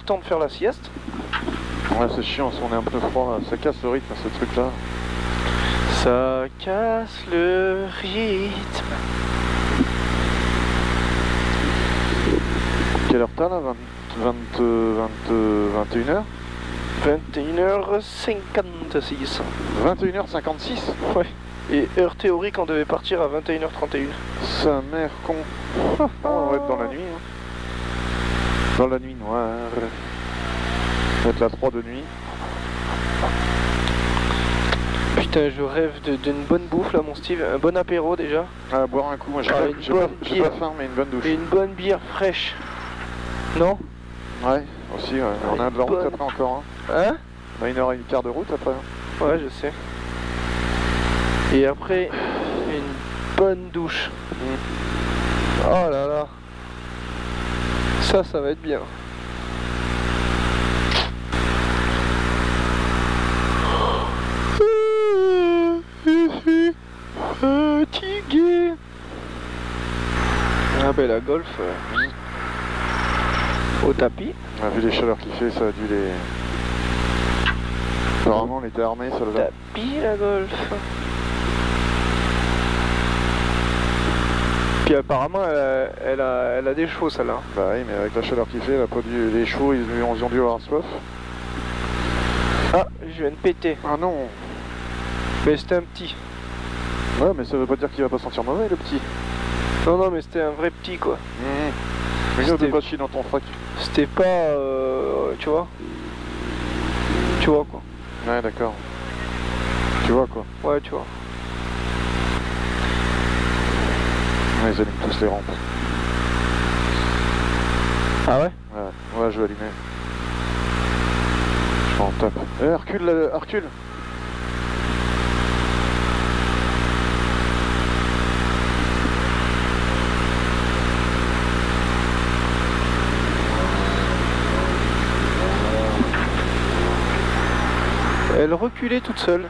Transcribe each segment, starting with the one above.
temps de faire la sieste. Ouais, c'est chiant, on est un peu froid, ça casse le rythme ce truc là. Ça casse le rythme. Quelle heure t'as là? 21h? 21h56. 21h56? Ouais. Et heure théorique, on devait partir à 21h31. Sa mère con. On va être dans la nuit. Hein. Dans la nuit noire. On va être la 3 de nuit. Putain, je rêve d'une bonne bouffe là, mon Steve. Un bon apéro déjà. Ah, boire un coup, moi j'ai pas faim, mais une bonne douche. Et une bonne bière fraîche. Non? Ouais, aussi, ouais. On a de la route après encore. Hein? On a 1h15 de route après. Ouais, je sais. Et après, une bonne douche. Oh là là. Ça va être bien. Je suis fatigué. Ah ben la golf au tapis. On a vu les chaleurs qu'il fait, ça a dû les... Apparemment on était armés sur le tapis la golf. Puis apparemment elle a des chevaux celle-là. Bah oui, mais avec la chaleur qu'il fait, elle a pas dû... les chevaux ils ont dû avoir soif. Ah, je viens de péter. Ah non. Mais c'était un petit. Ouais, mais ça veut pas dire qu'il va pas sentir mauvais le petit. Non, non, mais c'était un vrai petit quoi. Mais ne pas chier dans ton frac. C'était pas... tu vois. Tu vois quoi. Ouais, d'accord. Tu vois quoi. Ouais, tu vois. Ouais, ils allument tous les rampes. Ah ouais? Ouais, je vais allumer. Je m'en tape. Recule, recule. Elle reculait toute seule.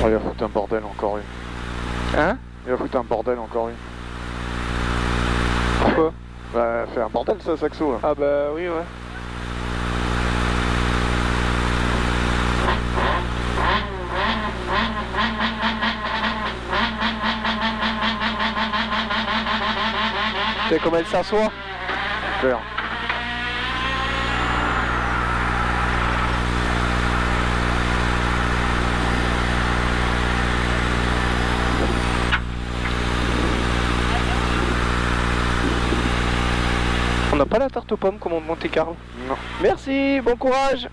Oh, il va foutre un bordel encore une. Hein? Il va foutre un bordel encore une. Pourquoi? Bah, fait un bordel ça, Saxo là. Ah bah oui, ouais. Tu sais comment elle s'assoit? Claire. On n'a pas la tarte aux pommes comme on Monte Carlo. Non. Merci, bon courage.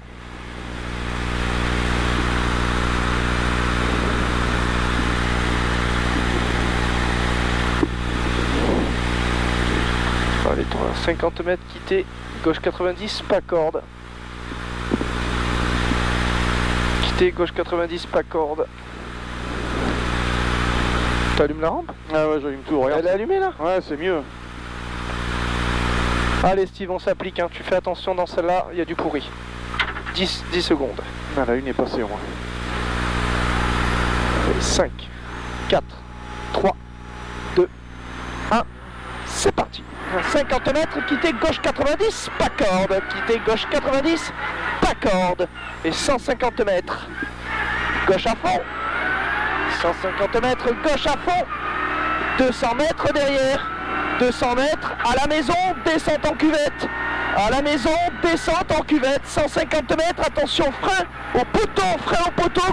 Allez, 50 mètres, quitter, gauche 90, pas corde. Quitter, gauche 90, pas corde. T'allumes la rampe? Ah ouais, j'allume tout, regarde. Elle est allumée là? Ouais, c'est mieux. Allez Steve, on s'applique, hein. Tu fais attention dans celle-là, il y a du pourri. 10 secondes. Ah, la une est passée au moins. 5, 4, 3, 2, 1, c'est parti. 50 mètres, quitter gauche 90, pas corde. Quitter gauche 90, pas corde. Et 150 mètres, gauche à fond. 150 mètres, gauche à fond. 200 mètres derrière. 200 mètres, à la maison, descente en cuvette. À la maison, descente en cuvette. 150 mètres, attention, frein au poteau,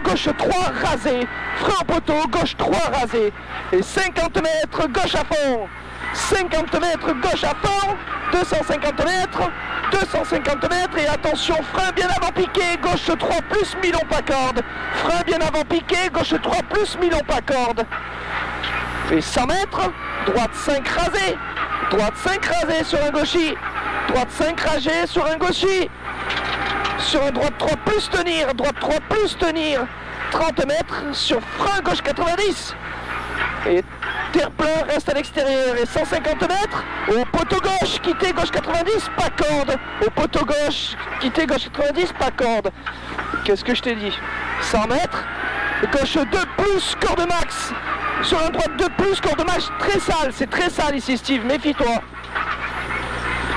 gauche 3, rasé. Frein au poteau, gauche 3, rasé. Et 50 mètres, gauche à fond. 50 mètres, gauche à fond. 250 mètres, 250 mètres. Et attention, frein bien avant piqué, gauche 3 plus, milon pas corde. Frein bien avant piqué, gauche 3 plus, milon pas corde. Et 100 mètres, droite 5 rasé, droite 5 rasé sur un gauchy, droite 5 rasé sur un gauchy, sur un droite 3 plus tenir, droite 3 plus tenir, 30 mètres sur frein gauche 90, et terre-plein reste à l'extérieur, et 150 mètres, au poteau gauche, quitter gauche 90, pas corde, au poteau gauche, quitter gauche 90, pas corde. Qu'est-ce que je t'ai dit? 100 mètres, gauche 2 plus, corde max. sur un droite de plus, corde max très sale, c'est très sale ici Steve, méfie-toi.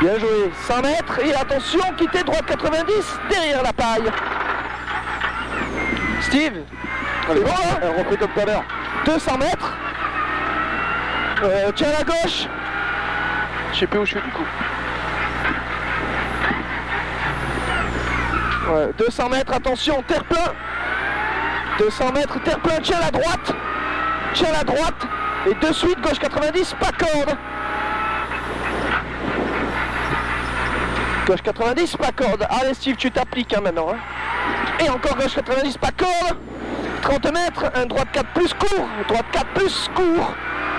Bien joué, 100 mètres et attention, quitter droite 90 derrière la paille. Steve, c'est bon hein? On refait comme tout à l'heure. 200 mètres. Tiens à gauche. Je sais plus où je suis du coup. Ouais, 200 mètres, attention, terre-plein. 200 mètres, terre-plein, tiens à la droite. Tiens à la droite. Et de suite, gauche 90, pas corde. Gauche 90, pas corde. Allez Steve, tu t'appliques hein, maintenant. Hein. Et encore gauche 90, pas corde. 30 mètres, un droite 4 plus court. Droite 4 plus court.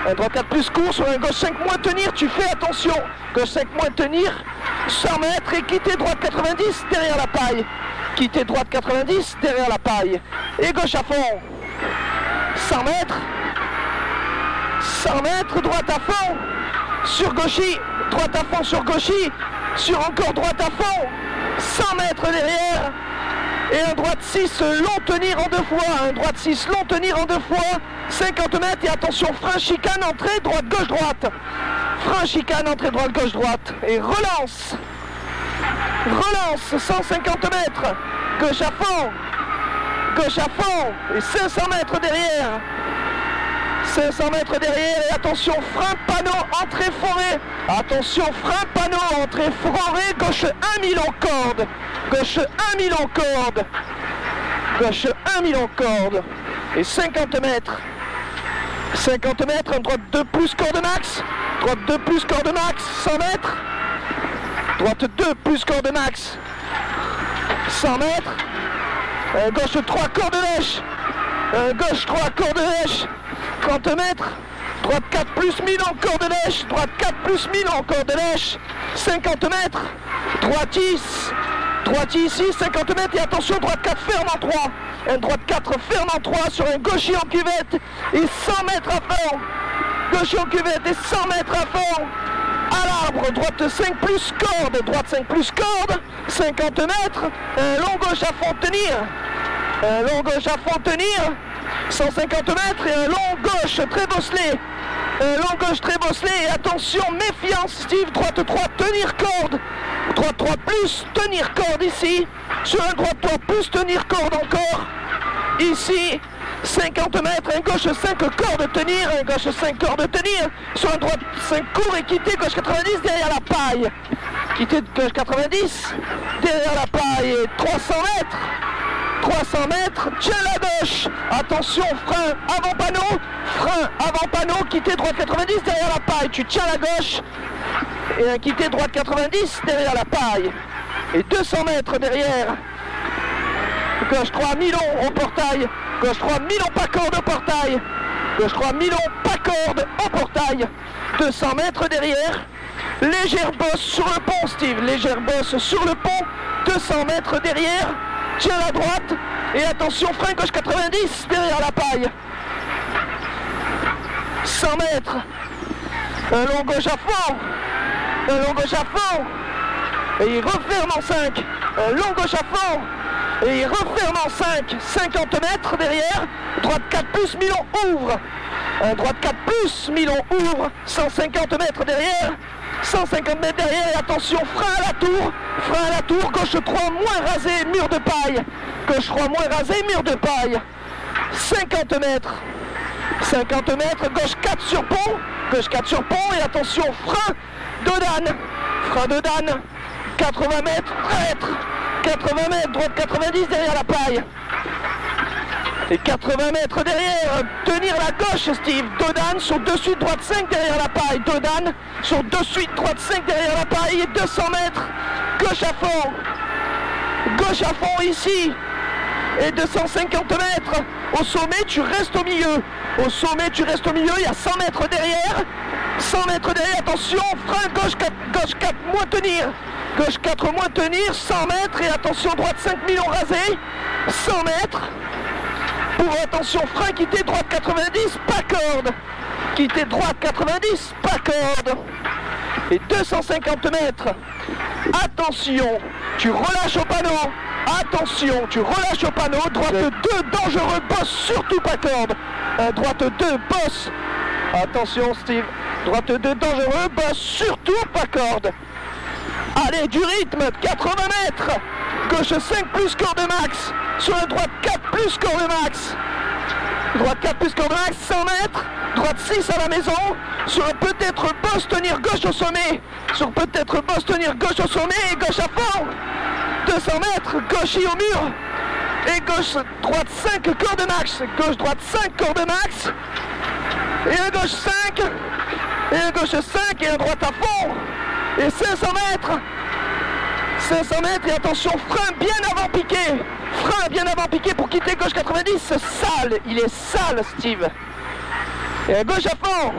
Un droite 4 plus court sur un gauche 5 moins tenir, tu fais attention. Gauche 5 moins tenir. 100 mètres et quitter droite 90 derrière la paille. Quitter droite 90 derrière la paille. Et gauche à fond. 100 mètres. 100 mètres, droite à fond. Sur gauchy. Droite à fond sur gauchy. Sur encore droite à fond. 100 mètres derrière. Et un droite 6 long tenir en 2 fois. Un droite 6 long tenir en 2 fois. 50 mètres et attention, frein chicane, entrée, droite, gauche, droite. Frein chicane, entrée, droite, gauche, droite. Et relance. Relance, 150 mètres. Gauche à fond. Gauche à fond. Et 500 mètres derrière. 500 mètres derrière et attention, frein panneau, entrée forêt. Attention, frein panneau, entrée forêt, gauche 1000 en corde. Gauche 1000 en corde. Gauche 1000 en corde. Et 50 mètres. 50 mètres, un droite 2 plus corde max. Droite 2 plus corde max, 100 mètres. Droite 2 plus corde max. 100 mètres. Gauche 3 corde lèche. Gauche 3 corde lèche. 30 mètres. Droite 4 plus 1000 en corde lèche. Droite 4 plus 1000 en corde lèche. 50 mètres. Droite 10. Droite ici, 50 mètres et attention, droite 4 ferme en 3. Un droite 4 ferme en 3 sur un gaucher en cuvette et 100 mètres à fond. Gaucher en cuvette et 100 mètres à fond. À l'arbre, droite 5 plus corde, droite 5 plus corde, 50 mètres, un long gauche à fond tenir. Un long gauche à fond tenir, 150 mètres et un long gauche très bosselé. Un long gauche très bosselé et attention, méfiance Steve, droite 3 tenir corde. Droite 3 plus tenir corde ici. Sur un droite 3 plus tenir corde encore. Ici, 50 mètres, un gauche 5 corde tenir, un gauche 5 corde tenir. Sur un droite 5 court et quitter gauche 90 derrière la paille. Quitter gauche 90 derrière la paille et 300 mètres. 300 mètres, tiens la gauche. Attention, frein avant panneau, quitter droite 90 derrière la paille. Tu tiens la gauche. Et un quitter droite 90 derrière la paille. Et 200 mètres derrière. Gauche 3 Milon au portail. Gauche 3 Milon pas corde au portail. Gauche 3 Milon pas corde au portail. 200 mètres derrière. Légère bosse sur le pont Steve. Légère bosse sur le pont. 200 mètres derrière. Tiens la droite. Et attention, frein gauche 90 derrière la paille. 100 mètres. Un long gauche à fond. Un long gauche à fond. Et il referme en 5. Un long gauche à fond. Et il referme en 5. 50 mètres derrière. Droite 4 plus, Milon ouvre. Un droite 4 plus, Milon ouvre. 150 mètres derrière. 150 mètres derrière. Et attention, frein à la tour. Frein à la tour. Gauche 3 moins rasé, mur de paille. Gauche 3 moins rasé, mur de paille. 50 mètres. 50 mètres. Gauche 4 sur pont. Gauche 4 sur pont. Et attention, frein de Dan. Frein de Dan. 80 mètres. Prêtre. 80 mètres. Droite 90 derrière la paille. Et 80 mètres derrière, tenir la gauche Steve. Dodan sur 2 suites, droite 5 derrière la paille. Dodan sur 2 suites, droite 5 derrière la paille. Et 200 mètres, gauche à fond. Gauche à fond ici. Et 250 mètres. Au sommet, tu restes au milieu. Au sommet, tu restes au milieu. Il y a 100 mètres derrière. 100 mètres derrière, attention, frein gauche 4 moins tenir. Gauche 4 moins tenir, 100 mètres. Et attention, droite 5 millions rasé. 100 mètres. Pour attention, frein, quitter droite 90, pas corde. Quitter droite 90, pas corde. Et 250 mètres. Attention, tu relâches au panneau. Attention, tu relâches au panneau. Droite 2, dangereux, bosse, surtout pas corde. Droite 2, bosse. Attention Steve. Droite 2, dangereux, bosse, surtout pas corde. Allez, du rythme, 80 mètres. Gauche 5 plus corde max. Sur la droite 4 plus corde max. Droite 4 plus corde max, 100 mètres. Droite 6 à la maison. Sur peut-être bosse tenir gauche au sommet. Sur peut-être bosse tenir gauche au sommet et gauche à fond. 200 mètres, gauche au mur. Et gauche, droite 5 corde max. Gauche, droite 5 corde max. Et un gauche 5. Et un gauche 5 et un droite à fond. Et 500 mètres. 500 mètres et attention, frein bien avant piqué. Frein bien avant piqué pour quitter gauche 90. Sale, il est sale Steve. Et un gauche à fond.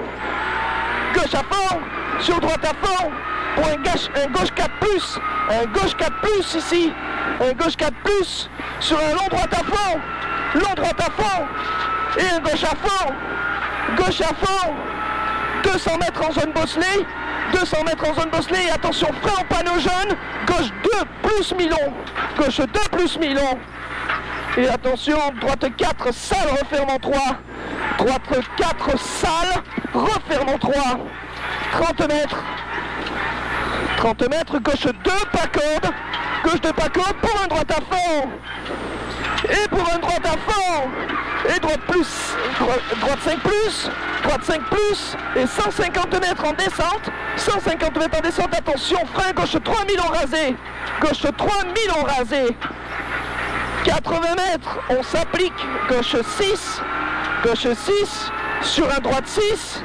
Gauche à fond. Sur droite à fond. Pour un gauche 4 plus. Un gauche 4 plus ici. Un gauche 4 plus. Sur un long droite à fond. Long droite à fond. Et un gauche à fond. Gauche à fond. 200 mètres en zone bosselée. 200 mètres en zone bosselée. Attention, frein en panneau jaune. Gauche 2 plus mi-long. Gauche 2 plus mi-long. Et attention, droite 4, sale, referme en 3. Droite 4, sale, referme en 3. 30 mètres. 30 mètres, gauche 2, pas corde. Gauche 2, pas corde pour un droite à fond. Et pour un droite à fond. Et droite plus, droite 5 plus, droite 5 plus. Et 150 mètres en descente. 150 mètres en descente, attention, frein, gauche 3000 en rasé. Gauche 3000 en rasé. 80 mètres, on s'applique, gauche 6. Gauche 6, sur un droite 6.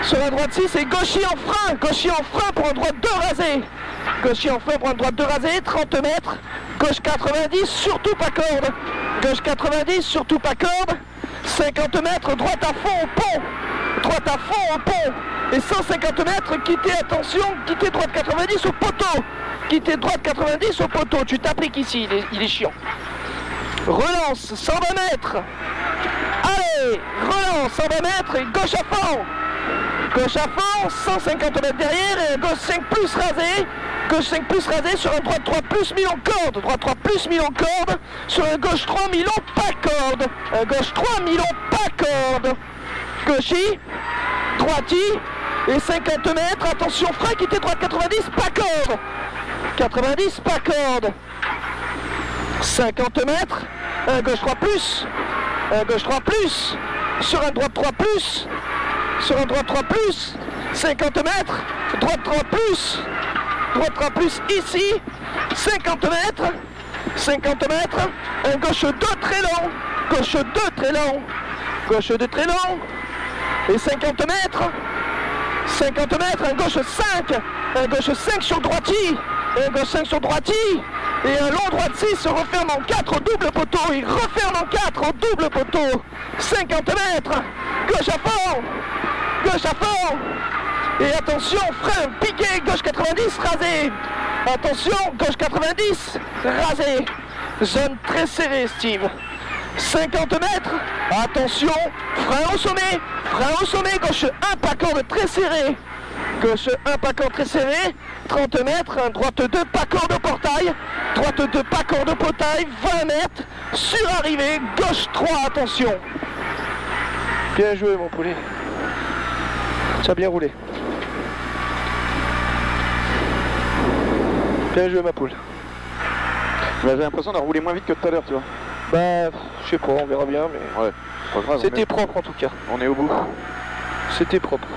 Sur un droite 6 et gaucher en frein pour un droite 2 rasé. Gaucher en frein pour un droite 2 rasé, 30 mètres. Gauche 90, surtout pas corde. Gauche 90, surtout pas corde. 50 mètres, droite à fond au pont. Droite à fond au pont. Et 150 mètres, quitter, attention, quitter droite 90 au poteau. Quitter droite 90 au poteau. Tu t'appliques ici, il est chiant. Relance, 120 mètres. Allez, relance, 120 mètres et gauche à fond. Gauche à fond, 150 mètres derrière et gauche 5 plus rasé. Gauche 5 plus rasé sur un droite 3 plus mis en corde. Droite 3 plus mis en corde. Sur un gauche 3 mis en pas corde. Un gauche 3 mis en pas corde. Gauchy, droiti et 50 mètres. Attention, frein, quitter droite 90, pas corde. 90, pas corde. 50 mètres. Un gauche 3 plus. Un gauche 3 plus. Sur un droite 3 plus. Sur un droite 3 plus. 50 mètres. Droite 3 plus. Droite 3 plus ici. 50 mètres. 50 mètres. Un gauche 2 très long. Gauche 2 très long. Gauche 2 très long. Et 50 mètres. 50 mètres. Un gauche 5. Un gauche 5 sur droiti. Un gauche 5 sur droiti. Et un long droite 6 se referme en 4 au double poteau. Il referme en 4 au double poteau. 50 mètres. Gauche à fond. Gauche à fond. Et attention, frein, piqué, gauche 90, rasé. Attention, gauche 90, rasé. Zone très serrée, Steve. 50 mètres. Attention, frein au sommet, gauche 1, pas corde très serré. Gauche 1, pas corde très serré. 30 mètres, droite 2, pas corde au portail. Droite 2, pas corde au portail. 20 mètres, surarrivée, gauche 3, attention. Bien joué, mon poulet. Ça a bien roulé. Bien joué, ma poule. J'ai l'impression de rouler moins vite que tout à l'heure, tu vois. Bah, je sais pas, on verra bien, mais... Ouais, pas grave. C'était propre en tout cas. On est au bout. C'était propre.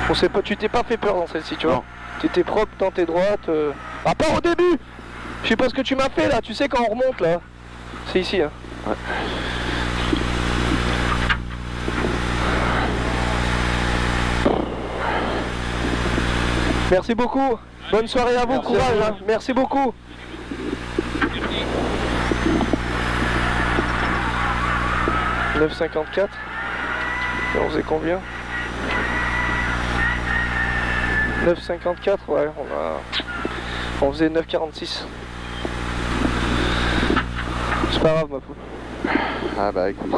On sait pas, tu t'es pas fait peur dans celle-ci, tu vois. Tu étais propre dans tes droites. À part au début. Je sais pas ce que tu m'as fait là, tu sais quand on remonte là. C'est ici, hein. Ouais. Merci beaucoup. Bonne soirée à vous, courage. Hein. Merci beaucoup. « 9,54 » et on faisait combien? 9,54, ouais, on faisait 9,46. C'est pas grave, ma poule. Ah bah écoute.